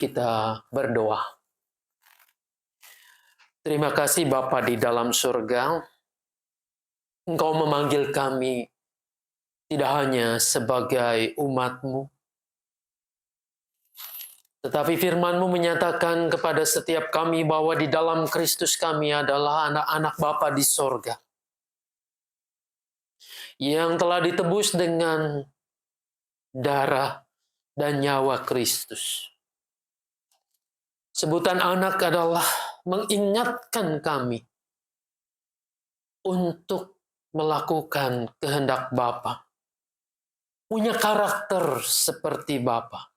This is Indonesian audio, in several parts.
Kita berdoa. Terima kasih Bapa di dalam surga, Engkau memanggil kami tidak hanya sebagai umat-Mu, tetapi firman-Mu menyatakan kepada setiap kami bahwa di dalam Kristus kami adalah anak-anak Bapa di surga, yang telah ditebus dengan darah dan nyawa Kristus. Sebutan anak adalah mengingatkan kami untuk melakukan kehendak Bapa. Punya karakter seperti Bapa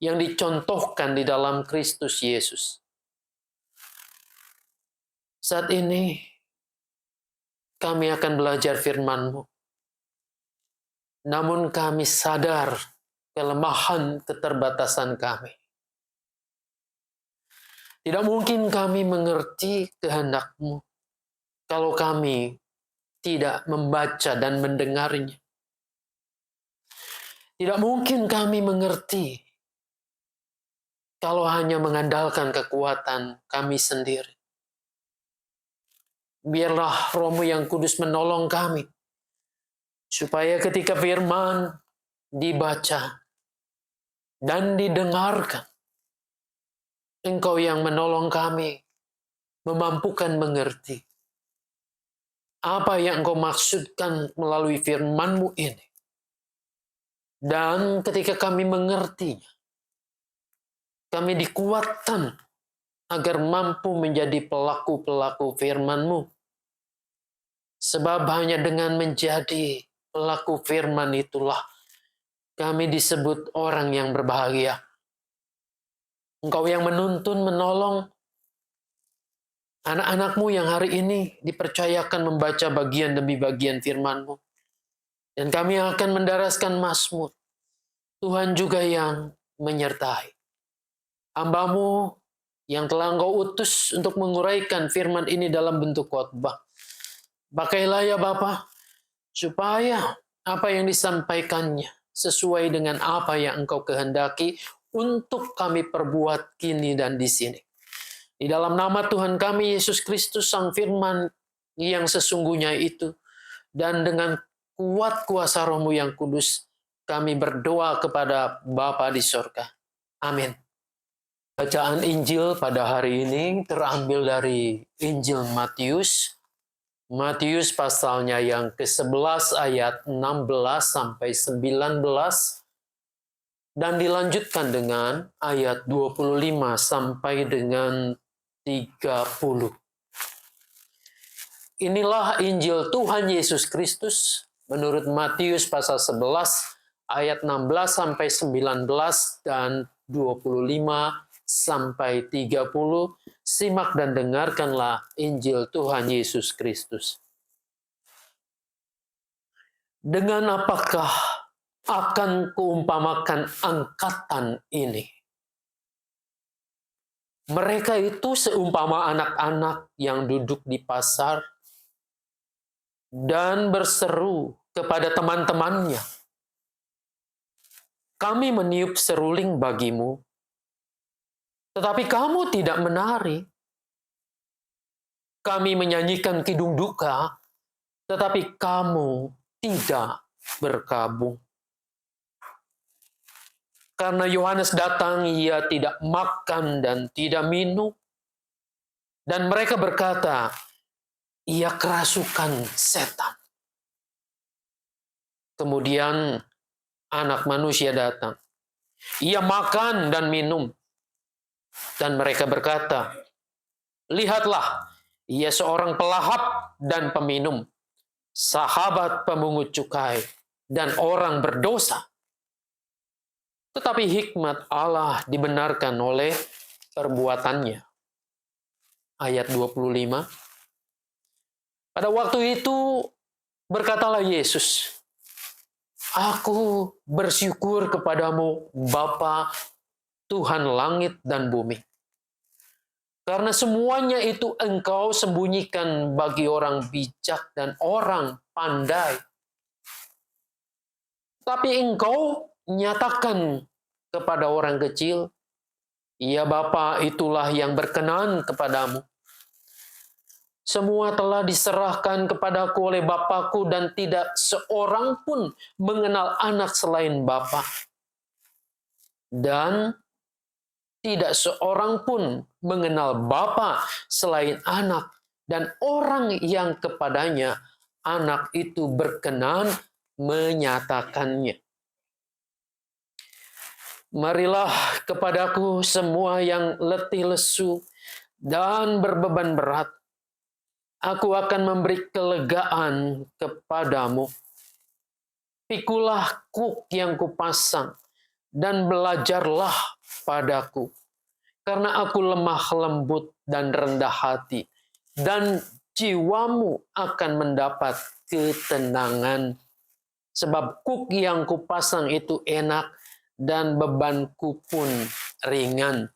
yang dicontohkan di dalam Kristus Yesus. Saat ini kami akan belajar firman-Mu. Namun kami sadar kelemahan keterbatasan kami. Tidak mungkin kami mengerti kehendak-Mu kalau kami tidak membaca dan mendengarnya. Tidak mungkin kami mengerti kalau hanya mengandalkan kekuatan kami sendiri. Biarlah Roh-Mu yang kudus menolong kami, supaya ketika firman dibaca dan didengarkan, Engkau yang menolong kami, memampukan mengerti apa yang Engkau maksudkan melalui firman-Mu ini. Dan ketika kami mengertinya, kami dikuatkan agar mampu menjadi pelaku-pelaku firman-Mu. Sebab hanya dengan menjadi pelaku firman itulah kami disebut orang yang berbahagia. Engkau yang menuntun, menolong anak-anak-Mu yang hari ini dipercayakan membaca bagian demi bagian firman-Mu. Dan kami akan mendaraskan Mazmur. Tuhan juga yang menyertai hamba-Mu yang telah Engkau utus untuk menguraikan firman ini dalam bentuk khotbah. Pakailah ya Bapa, supaya apa yang disampaikannya sesuai dengan apa yang Engkau kehendaki untuk kami perbuat kini dan di sini. Di dalam nama Tuhan kami Yesus Kristus, Sang Firman yang sesungguhnya itu, dan dengan kuat kuasa Roh-Mu yang kudus, kami berdoa kepada Bapa di surga. Amin. Bacaan Injil pada hari ini terambil dari Injil Matius. Matius pasalnya yang ke-11 ayat 16 sampai 19 dan dilanjutkan dengan ayat 25 sampai dengan 30. Inilah Injil Tuhan Yesus Kristus menurut Matius pasal 11 ayat 16 sampai 19 dan 25 sampai 30. Simak dan dengarkanlah Injil Tuhan Yesus Kristus. Dengan apakah akan kuumpamakan angkatan ini? Mereka itu seumpama anak-anak yang duduk di pasar dan berseru kepada teman-temannya, "Kami meniup seruling bagimu, tetapi kamu tidak menari. Kami menyanyikan kidung duka, tetapi kamu tidak berkabung." Karena Yohanes datang, ia tidak makan dan tidak minum. Dan mereka berkata, "Ia kerasukan setan." Kemudian Anak Manusia datang. Ia makan dan minum. Dan mereka berkata, "Lihatlah, ia seorang pelahap dan peminum, sahabat pemungut cukai, dan orang berdosa." Tetapi hikmat Allah dibenarkan oleh perbuatannya. Ayat 25. Pada waktu itu berkatalah Yesus, "Aku bersyukur kepadamu, Bapa, Tuhan langit dan bumi. Karena semuanya itu Engkau sembunyikan bagi orang bijak dan orang pandai. Tapi Engkau nyatakan kepada orang kecil. Ya Bapa, itulah yang berkenan kepadamu. Semua telah diserahkan kepadaku oleh Bapakku dan tidak seorang pun mengenal anak selain Bapa. Dan tidak seorang pun mengenal Bapa selain anak. Dan orang yang kepadanya anak itu berkenan menyatakannya. Marilah kepadaku semua yang letih lesu dan berbeban berat. Aku akan memberi kelegaan kepadamu. Pikulah kuk yang kupasang dan belajarlah padaku. Karena aku lemah lembut dan rendah hati. Dan jiwamu akan mendapat ketenangan. Sebab kuk yang kupasang itu enak dan bebanku pun ringan.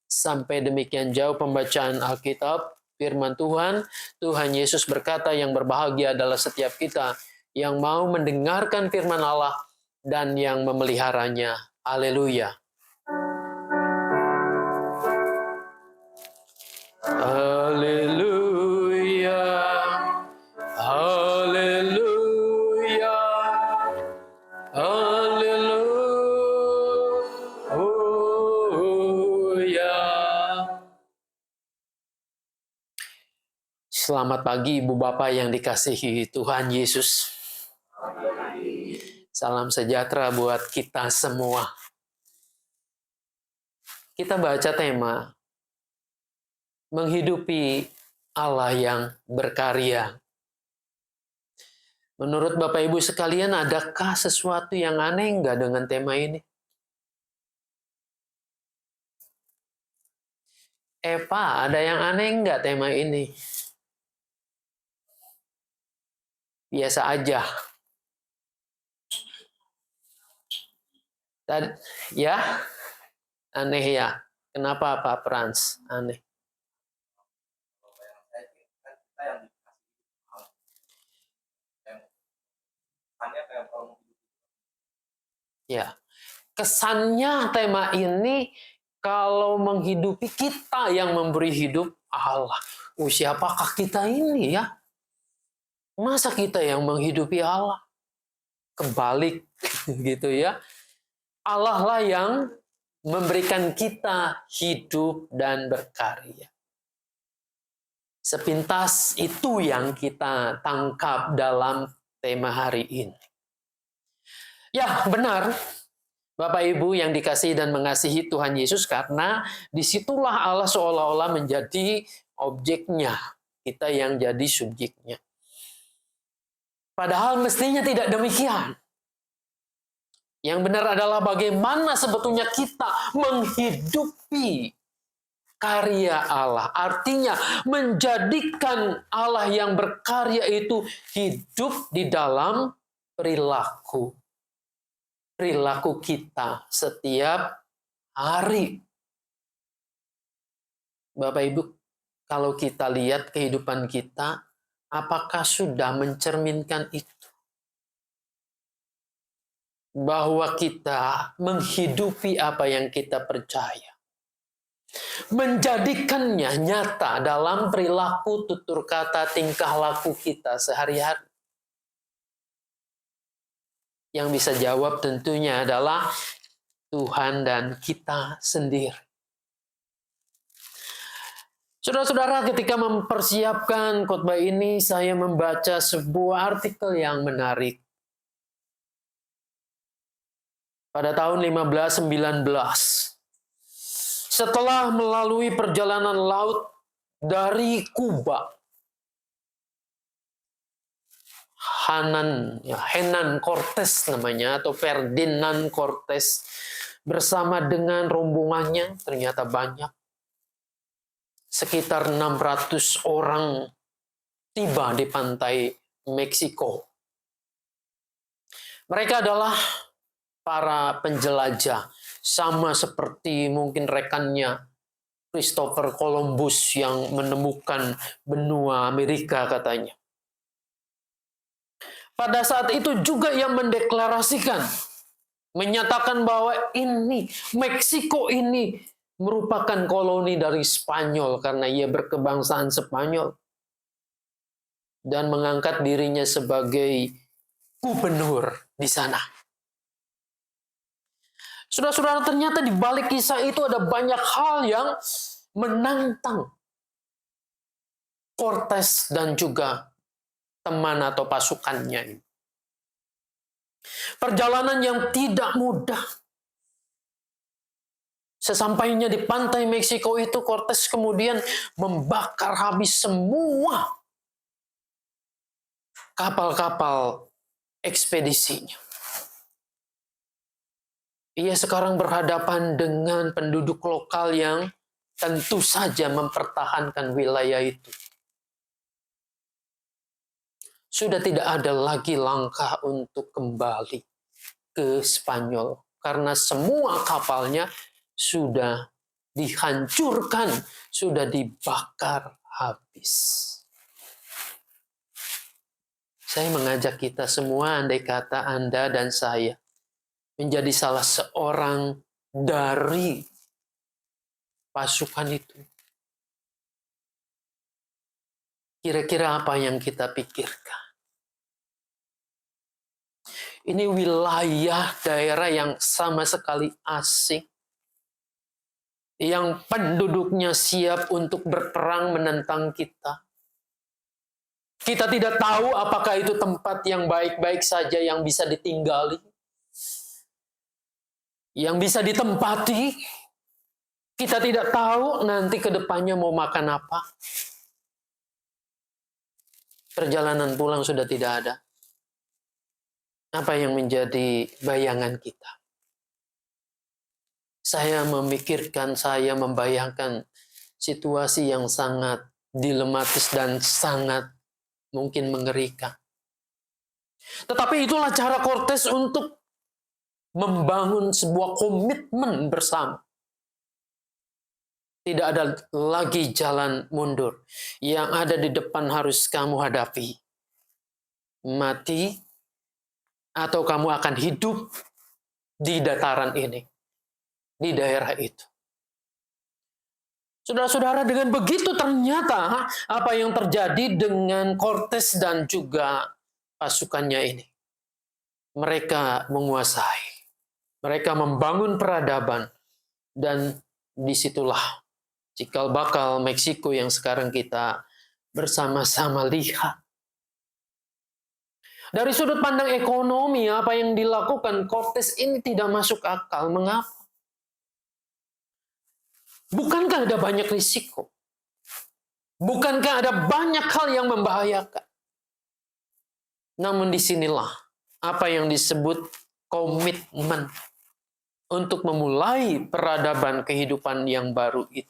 Sampai demikian jauh pembacaan Alkitab, firman Tuhan. Tuhan Yesus berkata yang berbahagia adalah setiap kita yang mau mendengarkan firman Allah dan yang memeliharanya. Haleluya. Haleluya. Haleluya. Haleluya. Selamat pagi Ibu Bapak yang dikasihi Tuhan Yesus. Salam sejahtera buat kita semua. Kita baca tema menghidupi Allah yang berkarya. Menurut Bapak Ibu sekalian, adakah sesuatu yang aneh enggak dengan tema ini? Eva, ada yang aneh enggak tema ini? Biasa aja. Ya, aneh ya. Kenapa Pak Frans? Aneh. Ya, kesannya tema ini kalau menghidupi kita yang memberi hidup Allah. Siapakah kita ini ya? Masa kita yang menghidupi Allah? Kebalik gitu ya. Allah lah yang memberikan kita hidup dan berkarya. Sepintas itu yang kita tangkap dalam tema hari ini. Ya, benar. Bapak Ibu yang dikasihi dan mengasihi Tuhan Yesus, karena disitulah Allah seolah-olah menjadi objeknya. Kita yang jadi subjeknya. Padahal mestinya tidak demikian. Yang benar adalah bagaimana sebetulnya kita menghidupi karya Allah. Artinya menjadikan Allah yang berkarya itu hidup di dalam perilaku. Perilaku kita setiap hari. Bapak Ibu, kalau kita lihat kehidupan kita, apakah sudah mencerminkan itu? Bahwa kita menghidupi apa yang kita percaya. Menjadikannya nyata dalam perilaku, tutur kata, tingkah laku kita sehari-hari. Yang bisa jawab tentunya adalah Tuhan dan kita sendiri. Saudara-saudara, ketika mempersiapkan khotbah ini, saya membaca sebuah artikel yang menarik. Pada tahun 1519, setelah melalui perjalanan laut dari Kuba, Hernan Cortes namanya, atau Ferdinand Cortes, bersama dengan rombongannya, ternyata banyak, sekitar 600 orang tiba di pantai Meksiko. Mereka adalah para penjelajah, sama seperti mungkin rekannya Christopher Columbus yang menemukan benua Amerika katanya. Pada saat itu juga yang mendeklarasikan, menyatakan bahwa ini, Meksiko ini merupakan koloni dari Spanyol karena ia berkebangsaan Spanyol dan mengangkat dirinya sebagai gubernur di sana. Saudara-saudara, ternyata di balik kisah itu ada banyak hal yang menantang Cortes dan juga teman atau pasukannya. Perjalanan yang tidak mudah. Sesampainya di pantai Meksiko itu, Cortes kemudian membakar habis semua kapal-kapal ekspedisinya. Ia sekarang berhadapan dengan penduduk lokal yang tentu saja mempertahankan wilayah itu. Sudah tidak ada lagi langkah untuk kembali ke Spanyol karena semua kapalnya sudah dihancurkan, sudah dibakar habis. Saya mengajak kita semua, andai kata Anda dan saya menjadi salah seorang dari pasukan itu. Kira-kira apa yang kita pikirkan? Ini wilayah daerah yang sama sekali asing. Yang penduduknya siap untuk berperang menentang kita. Kita tidak tahu apakah itu tempat yang baik-baik saja yang bisa ditinggali. Yang bisa ditempati. Kita tidak tahu nanti ke depannya mau makan apa. Perjalanan pulang sudah tidak ada. Apa yang menjadi bayangan kita? Saya memikirkan, saya membayangkan situasi yang sangat dilematis dan sangat mungkin mengerikan. Tetapi itulah cara Cortes untuk membangun sebuah komitmen bersama. Tidak ada lagi jalan mundur. Yang ada di depan harus kamu hadapi. Mati atau kamu akan hidup di dataran ini. Di daerah itu. Saudara-saudara, dengan begitu ternyata apa yang terjadi dengan Cortes dan juga pasukannya ini. Mereka menguasai. Mereka membangun peradaban. Dan disitulah cikal bakal Meksiko yang sekarang kita bersama-sama lihat. Dari sudut pandang ekonomi, apa yang dilakukan Cortes ini tidak masuk akal. Mengapa? Bukankah ada banyak risiko? Bukankah ada banyak hal yang membahayakan? Namun disinilah apa yang disebut komitmen untuk memulai peradaban kehidupan yang baru itu.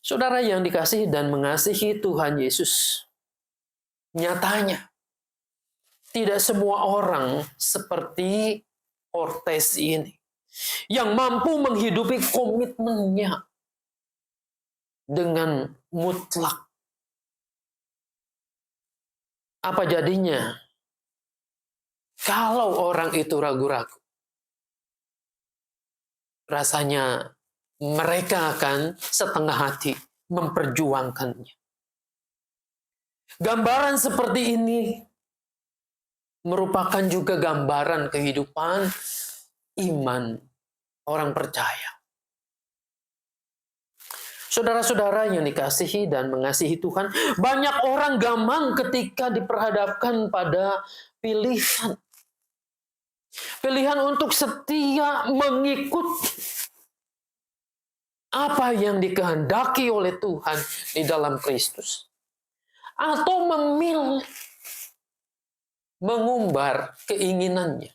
Saudara yang dikasihi dan mengasihi Tuhan Yesus, nyatanya tidak semua orang seperti Cortes ini yang mampu menghidupi komitmennya dengan mutlak. Apa jadinya kalau orang itu ragu-ragu? Rasanya mereka akan setengah hati memperjuangkannya. Gambaran seperti ini merupakan juga gambaran kehidupan iman orang percaya. Saudara-saudara yang dikasihi dan mengasihi Tuhan, banyak orang gamang ketika diperhadapkan pada pilihan. Pilihan untuk setia mengikuti apa yang dikehendaki oleh Tuhan di dalam Kristus. Atau memilih mengumbar keinginannya,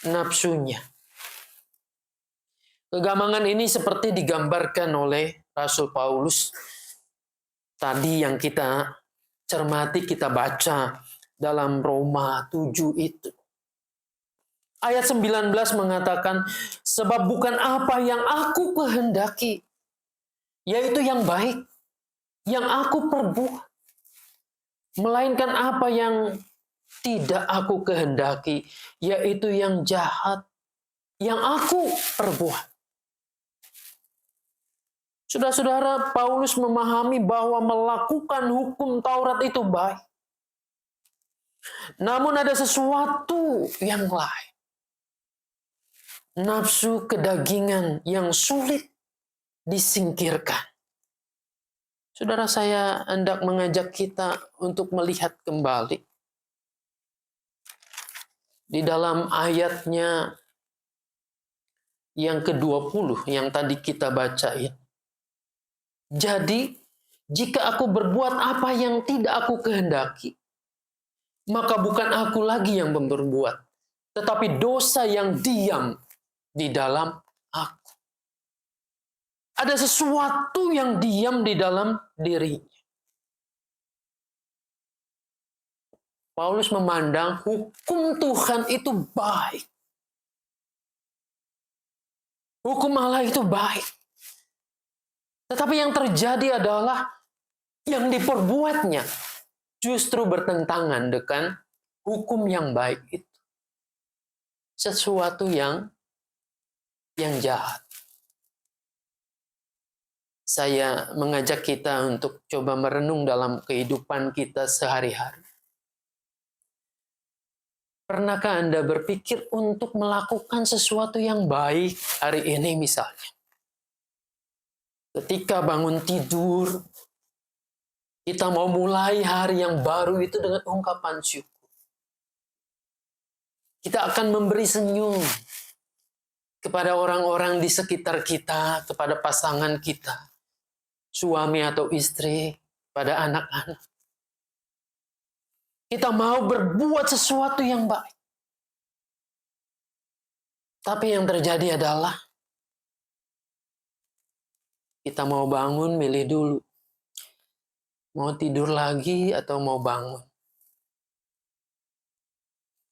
nafsunya. Kegamangan ini seperti digambarkan oleh Rasul Paulus tadi yang kita cermati, kita baca dalam Roma 7 itu. Ayat 19 mengatakan, sebab bukan apa yang aku kehendaki, yaitu yang baik, yang aku perbuat, melainkan apa yang tidak aku kehendaki, yaitu yang jahat, yang aku perbuat. Saudara-saudara, Paulus memahami bahwa melakukan hukum Taurat itu baik. Namun ada sesuatu yang lain. Nafsu kedagingan yang sulit disingkirkan. Saudara, saya hendak mengajak kita untuk melihat kembali di dalam ayatnya yang ke-20 yang tadi kita bacain. Jadi, jika aku berbuat apa yang tidak aku kehendaki, maka bukan aku lagi yang berbuat, tetapi dosa yang diam di dalam aku. Ada sesuatu yang diam di dalam dirinya. Paulus memandang hukum Tuhan itu baik. Hukum Allah itu baik. Tetapi yang terjadi adalah yang diperbuatnya justru bertentangan dengan hukum yang baik itu. Sesuatu yang jahat. Saya mengajak kita untuk coba merenung dalam kehidupan kita sehari-hari. Pernahkah Anda berpikir untuk melakukan sesuatu yang baik hari ini misalnya? Ketika bangun tidur, kita mau mulai hari yang baru itu dengan ungkapan syukur. Kita akan memberi senyum kepada orang-orang di sekitar kita, kepada pasangan kita, suami atau istri, pada anak-anak. Kita mau berbuat sesuatu yang baik. Tapi yang terjadi adalah kita mau bangun, milih dulu. Mau tidur lagi atau mau bangun.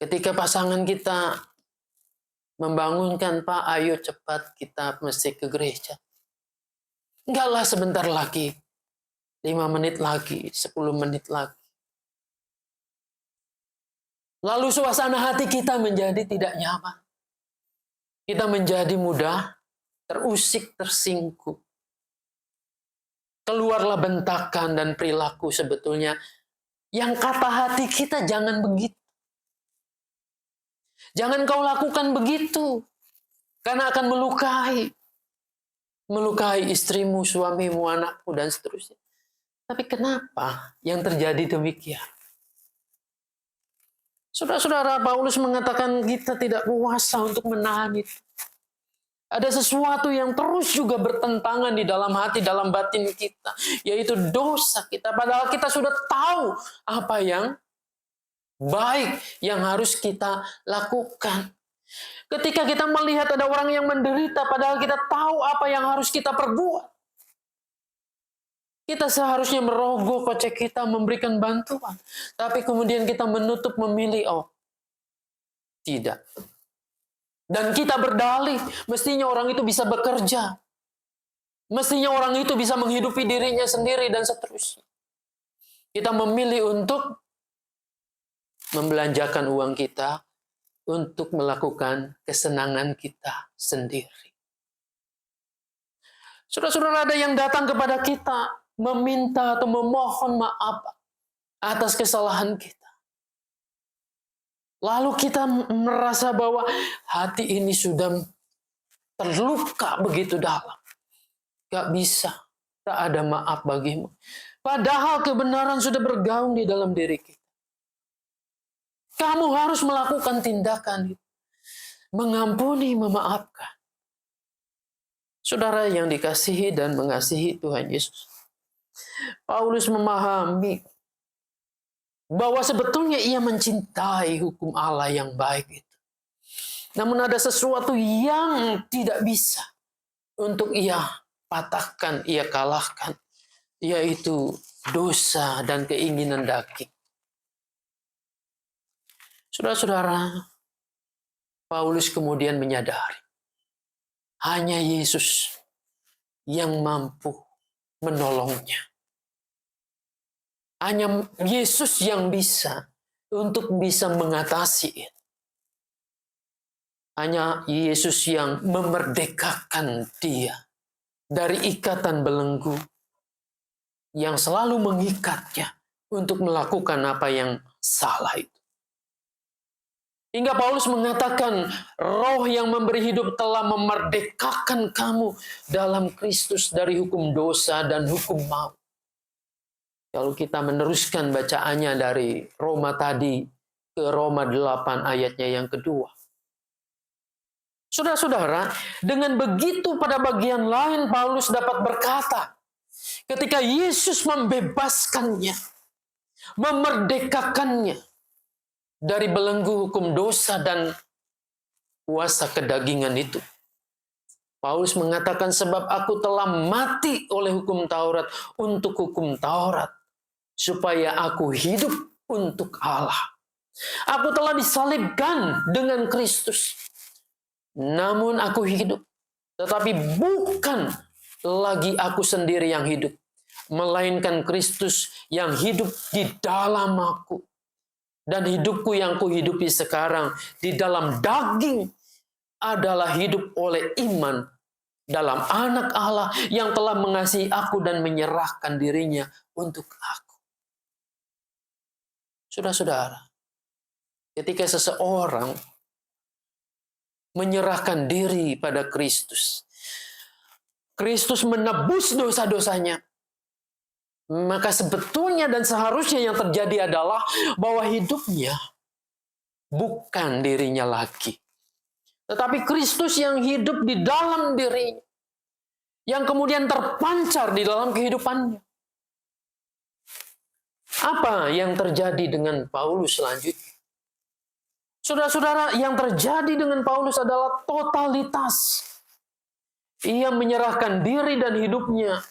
Ketika pasangan kita membangunkan, Pak, ayo cepat kita mesti ke gereja. Enggaklah sebentar lagi. 5 menit lagi, 10 menit lagi. Lalu suasana hati kita menjadi tidak nyaman. Kita menjadi mudah terusik, tersinggung. Keluarlah bentakan dan perilaku sebetulnya yang kata hati kita jangan begitu. Jangan kau lakukan begitu. Karena akan melukai. Melukai istrimu, suamimu, anakmu, dan seterusnya. Tapi kenapa yang terjadi demikian? Saudara-saudara, Paulus mengatakan kita tidak kuasa untuk menahan itu. Ada sesuatu yang terus juga bertentangan di dalam hati, dalam batin kita. Yaitu dosa kita. Padahal kita sudah tahu apa yang baik yang harus kita lakukan. Ketika kita melihat ada orang yang menderita, padahal kita tahu apa yang harus kita perbuat. Kita seharusnya merogoh kocek kita, memberikan bantuan. Tapi kemudian kita menutup, memilih, oh, tidak. Dan kita berdalih, mestinya orang itu bisa bekerja. Mestinya orang itu bisa menghidupi dirinya sendiri dan seterusnya. Kita memilih untuk membelanjakan uang kita untuk melakukan kesenangan kita sendiri. Saudara-saudara, ada yang datang kepada kita meminta atau memohon maaf atas kesalahan kita. Lalu kita merasa bahwa hati ini sudah terluka begitu dalam. Gak bisa, tak ada maaf bagimu. Padahal kebenaran sudah bergaung di dalam diri kita. Kamu harus melakukan tindakan itu. Mengampuni, memaafkan. Saudara yang dikasihi dan mengasihi Tuhan Yesus. Paulus memahami bahwa sebetulnya ia mencintai hukum Allah yang baik itu. Namun ada sesuatu yang tidak bisa untuk ia patahkan, ia kalahkan, yaitu dosa dan keinginan daging. Saudara-saudara, Paulus kemudian menyadari hanya Yesus yang mampu menolongnya. Hanya Yesus yang bisa untuk bisa mengatasi itu. Hanya Yesus yang memerdekakan dia dari ikatan belenggu yang selalu mengikatnya untuk melakukan apa yang salah itu. Hingga Paulus mengatakan, roh yang memberi hidup telah memerdekakan kamu dalam Kristus dari hukum dosa dan hukum maut. Kalau kita meneruskan bacaannya dari Roma tadi ke Roma 8 ayatnya yang kedua. Saudara-saudara, dengan begitu pada bagian lain Paulus dapat berkata, ketika Yesus membebaskannya, memerdekakannya dari belenggu hukum dosa dan kuasa kedagingan itu. Paulus mengatakan, sebab aku telah mati oleh hukum Taurat untuk hukum Taurat, supaya aku hidup untuk Allah. Aku telah disalibkan dengan Kristus. Namun aku hidup, tetapi bukan lagi aku sendiri yang hidup, melainkan Kristus yang hidup di dalam aku. Dan hidupku yang kuhidupi sekarang di dalam daging adalah hidup oleh iman dalam Anak Allah yang telah mengasihi aku dan menyerahkan dirinya untuk aku. Saudara-saudara, ketika seseorang menyerahkan diri pada Kristus, Kristus menebus dosa-dosanya, maka sebetulnya dan seharusnya yang terjadi adalah bahwa hidupnya bukan dirinya lagi, tetapi Kristus yang hidup di dalam dirinya, yang kemudian terpancar di dalam kehidupannya. Apa yang terjadi dengan Paulus selanjutnya? Saudara-saudara, yang terjadi dengan Paulus adalah totalitas. Ia menyerahkan diri dan hidupnya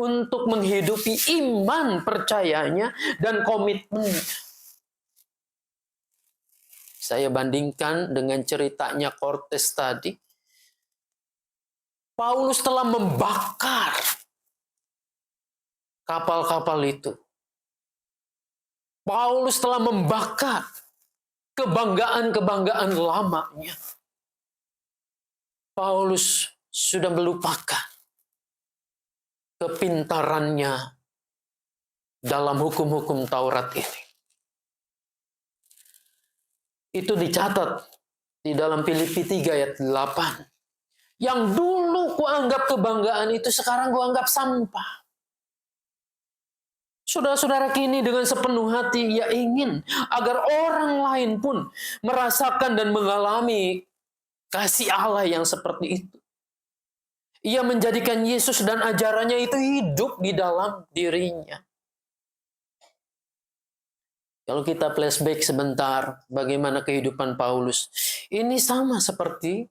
untuk menghidupi iman percayanya dan komitmennya. Saya bandingkan dengan ceritanya Kortes tadi. Paulus telah membakar kapal-kapal itu. Paulus telah membakar kebanggaan-kebanggaan lamanya. Paulus sudah melupakan kepintarannya dalam hukum-hukum Taurat ini. Itu dicatat di dalam Filipi 3 ayat 8. Yang dulu kuanggap kebanggaan itu sekarang kuanggap sampah. Saudara-saudara, kini dengan sepenuh hati ia ingin agar orang lain pun merasakan dan mengalami kasih Allah yang seperti itu. Ia menjadikan Yesus dan ajarannya itu hidup di dalam dirinya. Kalau kita flashback sebentar, bagaimana kehidupan Paulus. Ini sama seperti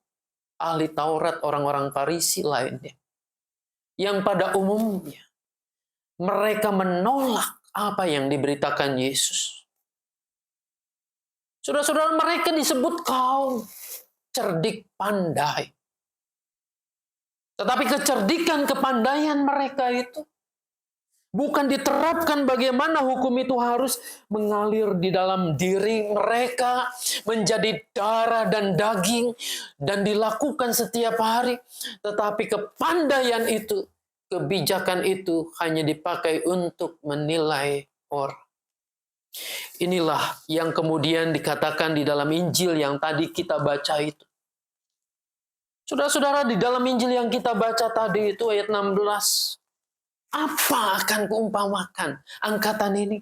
ahli Taurat, orang-orang Farisi lainnya. Yang pada umumnya, mereka menolak apa yang diberitakan Yesus. Saudara-saudara, mereka disebut kaum cerdik pandai. Tetapi kecerdikan, kepandaian mereka itu bukan diterapkan bagaimana hukum itu harus mengalir di dalam diri mereka, menjadi darah dan daging, dan dilakukan setiap hari. Tetapi kepandaian itu, kebijakan itu hanya dipakai untuk menilai orang. Inilah yang kemudian dikatakan di dalam Injil yang tadi kita baca itu. Saudara-saudara, di dalam Injil yang kita baca tadi itu ayat 16. Apa akan kuumpamakan angkatan ini?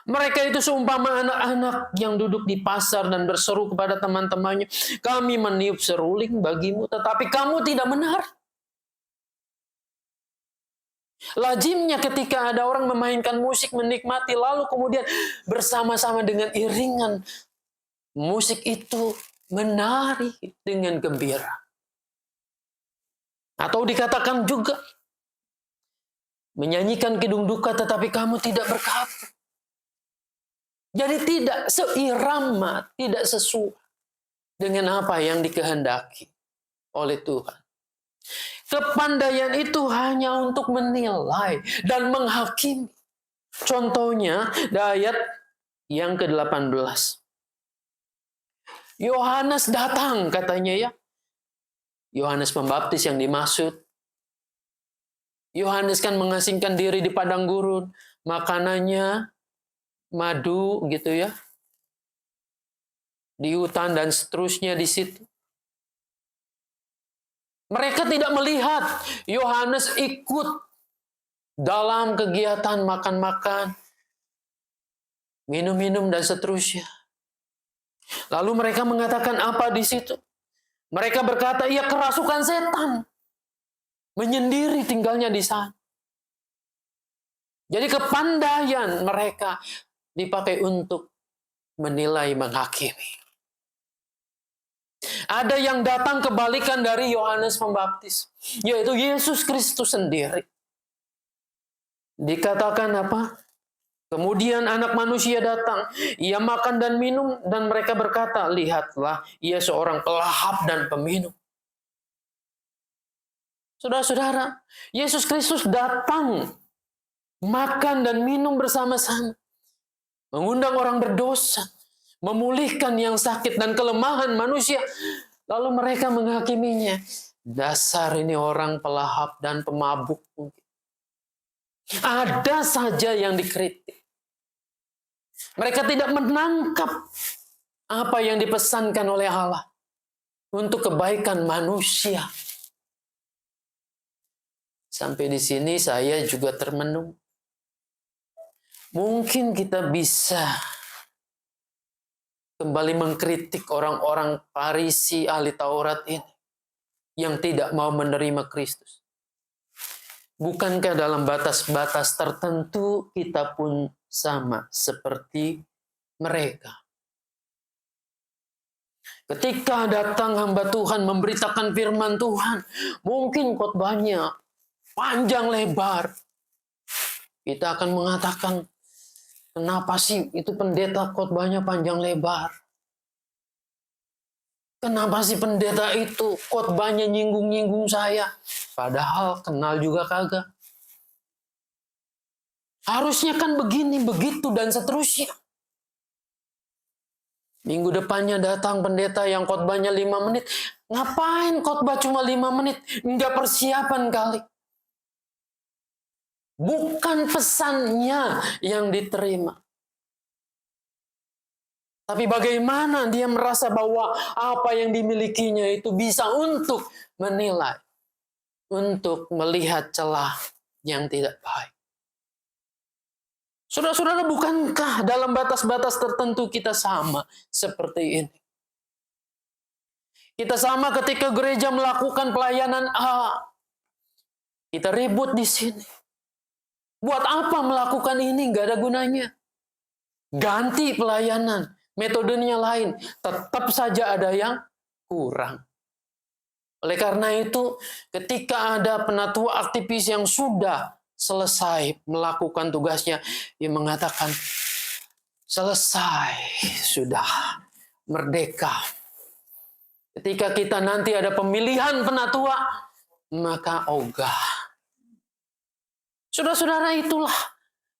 Mereka itu seumpama anak-anak yang duduk di pasar dan berseru kepada teman-temannya, kami meniup seruling bagimu, tetapi kamu tidak mendengar. Lazimnya ketika ada orang memainkan musik, menikmati, lalu kemudian bersama-sama dengan iringan musik itu menari dengan gembira. Atau dikatakan juga menyanyikan kidung duka tetapi kamu tidak berkabung. Jadi tidak seirama, tidak sesuai dengan apa yang dikehendaki oleh Tuhan. Kepandaian itu hanya untuk menilai dan menghakimi. Contohnya di ayat yang ke-18. Yohanes datang katanya ya. Yohanes Pembaptis yang dimaksud. Yohanes kan mengasingkan diri di padang gurun. Makanannya madu gitu ya. Di hutan dan seterusnya di situ. Mereka tidak melihat Yohanes ikut dalam kegiatan makan-makan, minum-minum dan seterusnya. Lalu mereka mengatakan apa di situ? Mereka berkata, ia kerasukan setan. Menyendiri tinggalnya di sana. Jadi kepandaian mereka dipakai untuk menilai, menghakimi. Ada yang datang kebalikan dari Yohanes Pembaptis, yaitu Yesus Kristus sendiri. Dikatakan apa? Kemudian anak manusia datang, ia makan dan minum, dan mereka berkata, lihatlah, ia seorang pelahap dan peminum. Saudara-saudara, Yesus Kristus datang, makan dan minum bersama-sama, mengundang orang berdosa, memulihkan yang sakit dan kelemahan manusia. Lalu mereka menghakiminya, dasar ini orang pelahap dan pemabuk. Ada saja yang dikritik. Mereka tidak menangkap apa yang dipesankan oleh Allah untuk kebaikan manusia. Sampai di sini saya juga termenung. Mungkin kita bisa kembali mengkritik orang-orang Farisi ahli Taurat ini yang tidak mau menerima Kristus. Bukankah dalam batas-batas tertentu kita pun sama seperti mereka? Ketika datang hamba Tuhan memberitakan firman Tuhan, mungkin khotbahnya panjang lebar. Kita akan mengatakan, kenapa sih itu pendeta khotbahnya panjang lebar? Kenapa sih pendeta itu khotbahnya nyinggung-nyinggung saya? Padahal kenal juga kagak. Harusnya kan begini, begitu, dan seterusnya. Minggu depannya datang pendeta yang khotbahnya 5 menit. Ngapain khotbah cuma 5 menit? Enggak persiapan kali. Bukan pesannya yang diterima. Tapi bagaimana dia merasa bahwa apa yang dimilikinya itu bisa untuk menilai, untuk melihat celah yang tidak baik. Saudara-saudara, bukankah dalam batas-batas tertentu kita sama seperti ini? Kita sama ketika gereja melakukan pelayanan A. Kita ribut di sini. Buat apa melakukan ini? Gak ada gunanya. Ganti pelayanan. Metodenya lain. Tetap saja ada yang kurang. Oleh karena itu, ketika ada penatua aktivis yang sudah selesai melakukan tugasnya, dia mengatakan, selesai, sudah merdeka. Ketika kita nanti ada pemilihan penatua, maka ogah. Saudara-saudara, itulah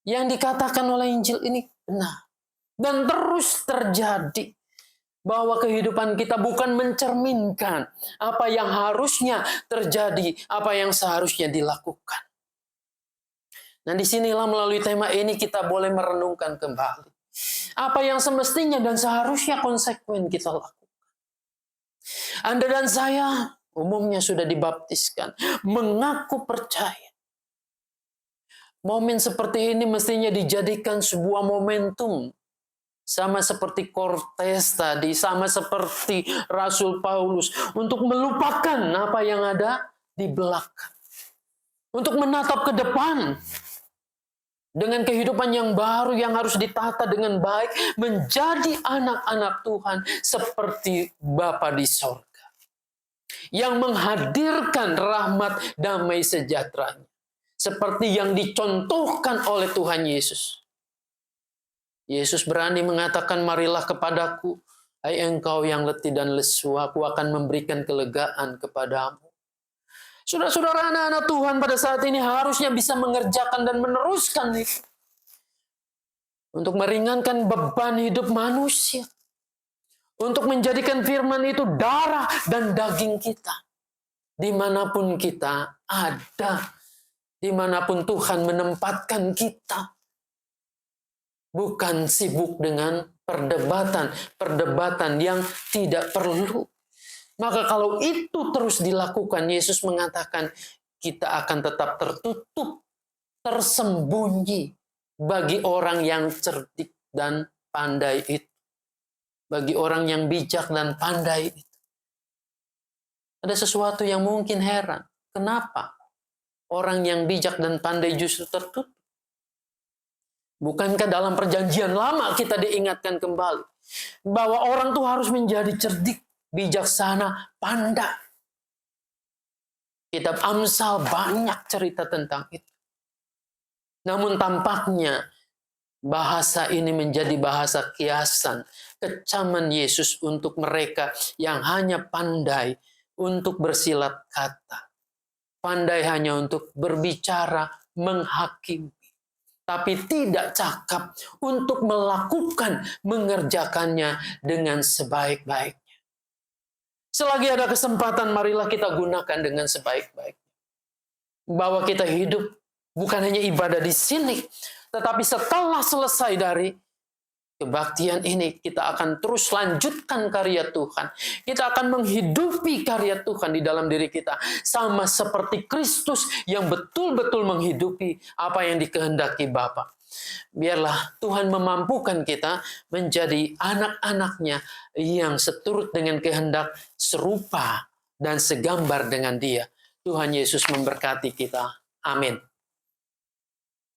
yang dikatakan oleh Injil ini benar. Dan terus terjadi. Bahwa kehidupan kita bukan mencerminkan apa yang harusnya terjadi, apa yang seharusnya dilakukan. Nah, disinilah melalui tema ini kita boleh merenungkan kembali. Apa yang semestinya dan seharusnya konsekuen kita lakukan. Anda dan saya umumnya sudah dibaptiskan, mengaku percaya. Momen seperti ini mestinya dijadikan sebuah momentum. Sama seperti Kortes tadi, sama seperti Rasul Paulus. Untuk melupakan apa yang ada di belakang. Untuk menatap ke depan. Dengan kehidupan yang baru yang harus ditata dengan baik. Menjadi anak-anak Tuhan seperti Bapa di sorga. Yang menghadirkan rahmat damai sejahteranya. Seperti yang dicontohkan oleh Tuhan Yesus. Yesus berani mengatakan, marilah kepadaku, hai engkau yang letih dan lesu, aku akan memberikan kelegaan kepadamu. Saudara-saudara, anak-anak Tuhan pada saat ini harusnya bisa mengerjakan dan meneruskan itu. Untuk meringankan beban hidup manusia. untuk menjadikan firman itu darah dan daging kita. Dimanapun kita ada, dimanapun Tuhan menempatkan kita. Bukan sibuk dengan perdebatan yang tidak perlu. Maka kalau itu terus dilakukan, Yesus mengatakan kita akan tetap tertutup, tersembunyi bagi orang yang cerdik dan pandai itu. Bagi orang yang bijak dan pandai itu. Ada sesuatu yang mungkin heran. Kenapa orang yang bijak dan pandai justru tertutup? Bukankah dalam perjanjian lama kita diingatkan kembali bahwa orang tuh harus menjadi cerdik, bijaksana, pandai. Kitab Amsal banyak cerita tentang itu. Namun tampaknya bahasa ini menjadi bahasa kiasan, kecaman Yesus untuk mereka yang hanya pandai untuk bersilat kata. Pandai hanya untuk berbicara, menghakimi. Tapi tidak cakap untuk melakukan, mengerjakannya dengan sebaik-baiknya. Selagi ada kesempatan, marilah kita gunakan dengan sebaik-baiknya. Bahwa kita hidup bukan hanya ibadah di sini, tetapi setelah selesai dari kebaktian ini, kita akan terus lanjutkan karya Tuhan. Kita akan menghidupi karya Tuhan di dalam diri kita. Sama seperti Kristus yang betul-betul menghidupi apa yang dikehendaki Bapa. Biarlah Tuhan memampukan kita menjadi anak-anaknya yang seturut dengan kehendak, serupa dan segambar dengan Dia. Tuhan Yesus memberkati kita. Amin.